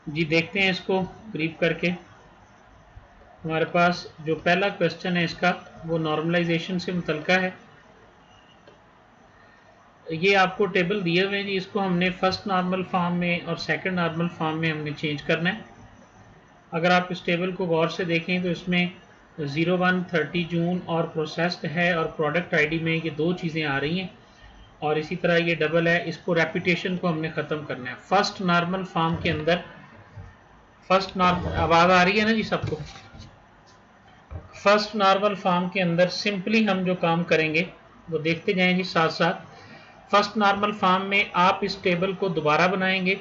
जी देखते हैं इसको करीब करके। हमारे पास जो पहला क्वेश्चन है इसका वो नॉर्मलाइजेशन से मुतल्लिका है। ये आपको टेबल दिए हुए हैं जी, इसको हमने फर्स्ट नॉर्मल फॉर्म में और सेकंड नॉर्मल फॉर्म में हमने चेंज करना है। अगर आप इस टेबल को गौर से देखें तो इसमें 01 30 जून और प्रोसेस्ड है और प्रोडक्ट आईडी में ये दो चीज़ें आ रही हैं और इसी तरह ये डबल है। इसको रेपिटेशन को हमने ख़त्म करना है। फर्स्ट नॉर्मल फॉर्म के अंदर फर्स्ट नॉर्मल, आवाज़ आ रही है ना जी सबको? फर्स्ट नॉर्मल फॉर्म के अंदर सिंपली हम जो काम करेंगे वो देखते जाएं जी साथ साथ। फर्स्ट नॉर्मल फॉर्म में आप इस टेबल को दोबारा बनाएंगे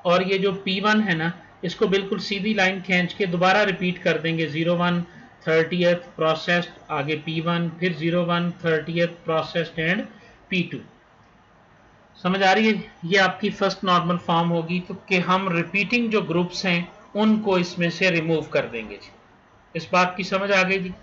और ये जो P1 है ना, इसको बिल्कुल सीधी लाइन खींच के दोबारा रिपीट कर देंगे। 01 30th प्रोसेस्ड, आगे P1, फिर 01 30th प्रोसेस्ड एंड P2। समझ आ रही है? ये आपकी फर्स्ट नॉर्मल फॉर्म होगी। तो कि हम रिपीटिंग जो ग्रुप्स हैं उनको इसमें से रिमूव कर देंगे जी। इस बात की समझ आ गई जी?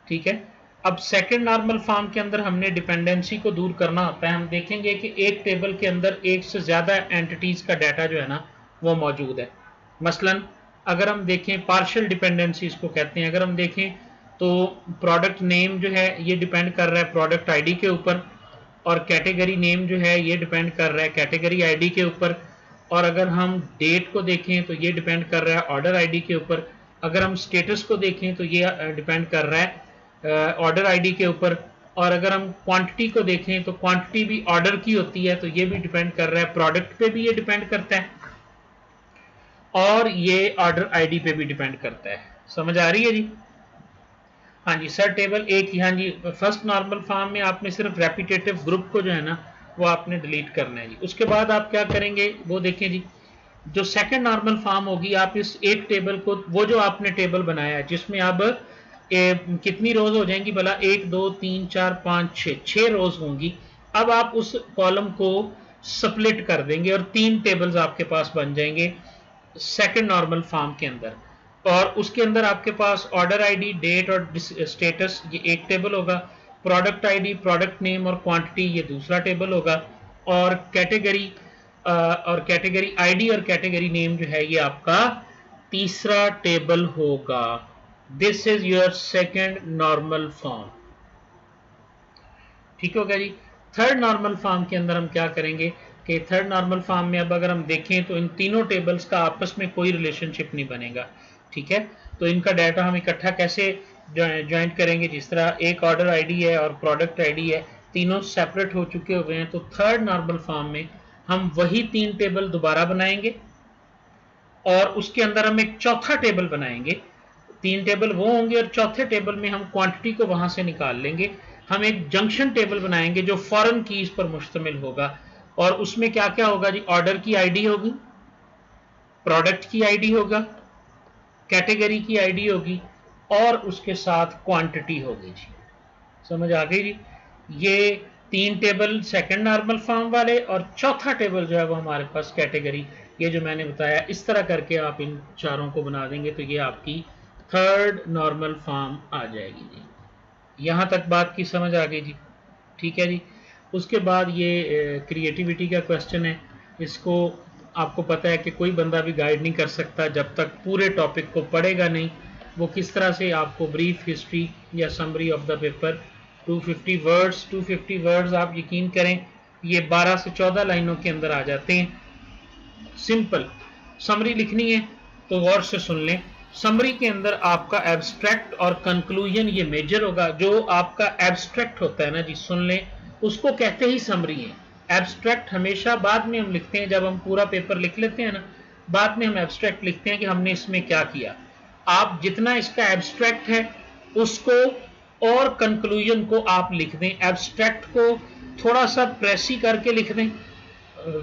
ठीक है। अब सेकंड नॉर्मल फॉर्म के अंदर हमने डिपेंडेंसी को दूर करना होता है। हम देखेंगे कि एक टेबल के अंदर एक से ज़्यादा एंटिटीज़ का डाटा जो है ना वो मौजूद है। मसलन अगर हम देखें पार्शियल डिपेंडेंसी इसको कहते हैं। अगर हम देखें तो प्रोडक्ट नेम जो है ये डिपेंड कर रहा है प्रोडक्ट आईडी के ऊपर, और कैटेगरी नेम जो है ये डिपेंड कर रहा है कैटेगरी आईडी के ऊपर, और अगर हम डेट को देखें तो ये डिपेंड कर रहा है ऑर्डर आईडी के ऊपर। अगर हम स्टेटस को देखें तो ये डिपेंड कर रहा है ऑर्डर आईडी के ऊपर, और अगर हम क्वांटिटी को देखें तो क्वांटिटी भी ऑर्डर की होती है तो ये भी डिपेंड कर रहा है प्रोडक्ट पे भी ये डिपेंड करता है, और ये ऑर्डर आईडी पे भी डिपेंड करता है। समझ आ रही है जी? हाँ जी सर, टेबल एक ही। हाँ जी, फर्स्ट नॉर्मल फॉर्म में आपने सिर्फ रेपिटेटिव ग्रुप को जो है ना वो आपने डिलीट करना है जी। उसके बाद आप क्या करेंगे वो देखें जी। जो सेकंड नॉर्मल फॉर्म होगी, आप इस एक टेबल को, वो जो आपने टेबल बनाया है जिसमें अब कितनी रोज हो जाएंगी भला, 1 2 3 4 5 6 रोज होंगी। अब आप उस कॉलम को स्प्लिट कर देंगे और 3 टेबल्स आपके पास बन जाएंगे सेकंड नॉर्मल फॉर्म के अंदर। और उसके अंदर आपके पास ऑर्डर आईडी, डेट और स्टेटस ये एक टेबल होगा, प्रोडक्ट आईडी, प्रोडक्ट नेम और क्वांटिटी ये दूसरा टेबल होगा, और कैटेगरी आईडी और कैटेगरी नेम जो है ये आपका तीसरा टेबल होगा। This is your second normal form. ठीक हो गया जी? थर्ड नॉर्मल फॉर्म के अंदर हम क्या करेंगे कि थर्ड नॉर्मल फॉर्म में अब अगर हम देखें तो इन तीनों टेबल्स का आपस में कोई रिलेशनशिप नहीं बनेगा। ठीक है, तो इनका डाटा हम इकट्ठा कैसे ज्वाइंट करेंगे? जिस तरह एक ऑर्डर आईडी है और प्रोडक्ट आईडी है, तीनों सेपरेट हो चुके हुए हैं, तो थर्ड नॉर्मल फॉर्म में हम वही 3 टेबल दोबारा बनाएंगे और उसके अंदर हम एक चौथा टेबल बनाएंगे। 3 टेबल वो होंगे और चौथे टेबल में हम क्वांटिटी को वहां से निकाल लेंगे। हम एक जंक्शन टेबल बनाएंगे जो फॉरेन कीज पर मुश्तमिल होगा, और उसमें क्या क्या होगा जी? ऑर्डर की आईडी होगी, प्रोडक्ट की आईडी होगा, कैटेगरी की आईडी होगी, और उसके साथ क्वांटिटी होगी जी। समझ आ गई जी? ये 3 टेबल सेकंड नॉर्मल फॉर्म वाले और चौथा टेबल जो है वो हमारे पास कैटेगरी, ये जो मैंने बताया इस तरह करके आप इन चारों को बना देंगे तो ये आपकी थर्ड नॉर्मल फॉर्म आ जाएगी जी। यहाँ तक बात की समझ आ गई जी? ठीक है जी। उसके बाद ये क्रिएटिविटी का क्वेश्चन है। इसको आपको पता है कि कोई बंदा भी गाइड नहीं कर सकता जब तक पूरे टॉपिक को पढ़ेगा नहीं। वो किस तरह से आपको ब्रीफ हिस्ट्री या summary of the paper 250 words आप यकीन करें ये 12 से 14 लाइनों के अंदर आ जाते हैं। सिंपल समरी लिखनी है तो गौर से सुन लें। समरी के अंदर आपका एब्स्ट्रैक्ट और कंक्लूजन ये मेजर होगा। जो आपका एब्स्ट्रैक्ट होता है ना जी, सुन लें, उसको कहते ही समरी है। एब्स्ट्रैक्ट हमेशा बाद में हम लिखते हैं, जब हम पूरा पेपर लिख लेते हैं ना, बाद में हम एब्स्ट्रैक्ट लिखते हैं कि हमने इसमें क्या किया। आप जितना इसका एब्स्ट्रैक्ट है उसको और कंक्लूजन को आप लिख दें। एब्स्ट्रैक्ट को थोड़ा सा प्रेसी करके लिख दें,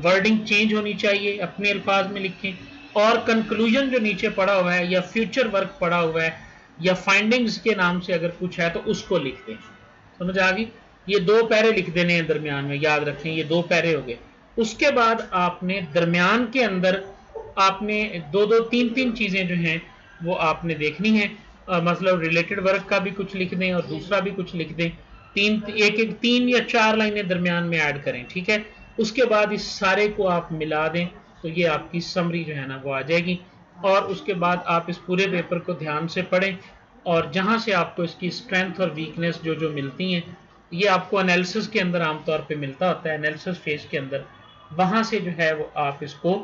वर्डिंग चेंज होनी चाहिए, अपने अल्फाज में लिखें। और कंक्लूजन जो नीचे पड़ा हुआ है या फ्यूचर वर्क पड़ा हुआ है या फाइंडिंग्स के नाम से अगर कुछ है तो उसको लिख दें। समझ आ गई? ये 2 पैरे लिख देने हैं दरमियान में, याद रखें ये 2 पैरे हो गए। उसके बाद आपने दरमियान के अंदर आपने 2-2 3-3 चीजें जो हैं वो आपने देखनी है। मतलब रिलेटेड वर्क का भी कुछ लिख दें और दूसरा भी कुछ लिख दें। 3 या 4 लाइनें दरमियान में ऐड करें। ठीक है, उसके बाद इस सारे को आप मिला दें तो ये आपकी समरी जो है ना वो आ जाएगी। और उसके बाद आप इस पूरे पेपर को ध्यान से पढ़ें और जहां से आपको इसकी स्ट्रेंथ और वीकनेस जो जो मिलती हैं, ये आपको एनालिसिस के अंदर आमतौर पे मिलता होता है, एनालिसिस फेज के अंदर, वहां से जो है वो आप इसको,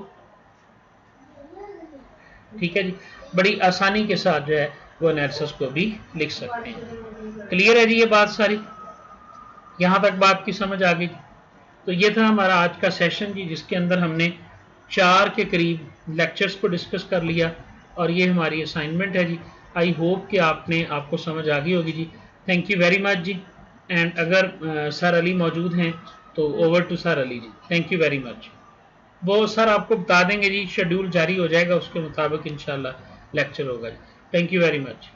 ठीक है जी, बड़ी आसानी के साथ जो है वो एनालिसिस को भी लिख सकते हैं। क्लियर है जी ये बात सारी? यहां तक बात की समझ आ गई? तो ये था हमारा आज का सेशन जी, जिसके अंदर हमने 4 के करीब लेक्चर्स को डिस्कस कर लिया और ये हमारी असाइनमेंट है जी। आई होप कि आपको समझ आ गई होगी जी। थैंक यू वेरी मच जी। एंड अगर सर अली मौजूद हैं तो over to sir Ali ji. Thank you very much. वो सर आपको बता देंगे जी, शेड्यूल जारी हो जाएगा उसके मुताबिक इंशाल्लाह लेक्चर होगा जी। Thank you very much.